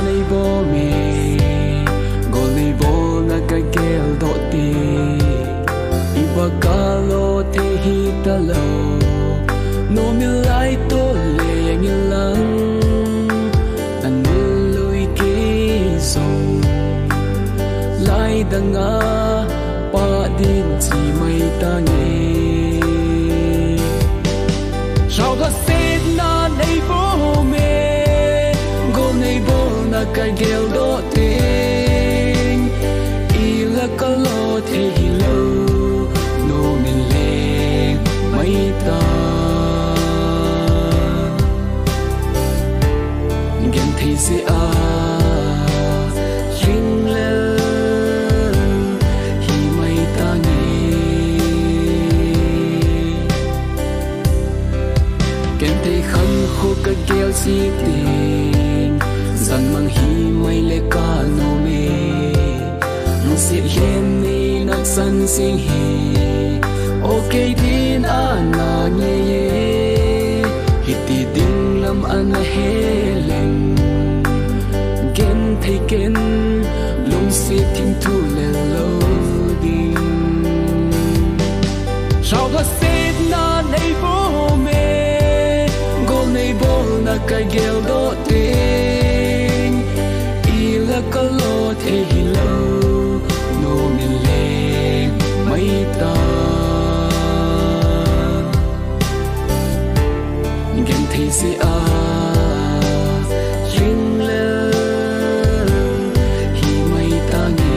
nei bo me gol nei bo na ka gel do ti iba kalo te hi ta lo no mi lai to le yang lang tan lui ki song lai danga pa din chi mai ta nge sao có xét na nei bo me gol nei bo na ka gel do ting ila kalo te hi lo no min le mai ta gen thi se a ring le hi mai ta ni gen thi khăn khô ka gel si ting zan mang hi mai le ka no me no se len ni nak san sing hi okay din ana nye ye hiti ding lam ana helen gen thei ken lung se thim thu le lo ding sao có xét na nei bo me gol nei bo na ka gel do ting ila kalo the hi lo no min le mai ta gen thi se a ring le hi mai ta ni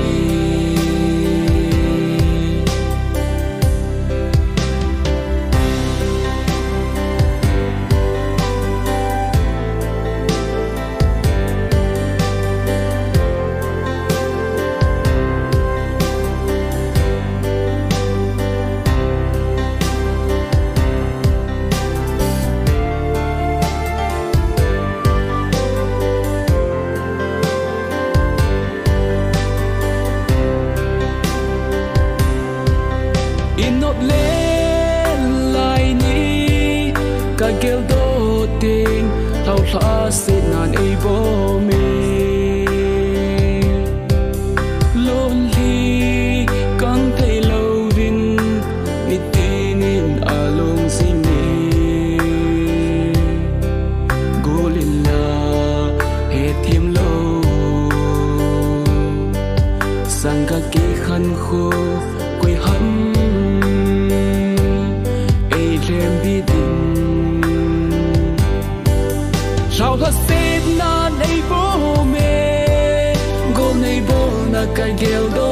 inot le lai ni ka gel do ting thau tha se nan ei bo me lonely kang thei lo vin ni tinin along sing ni golilla he thiam lo sanga ki khan kho koi han sao có xét na nei bo me gol nei bo na ka gel do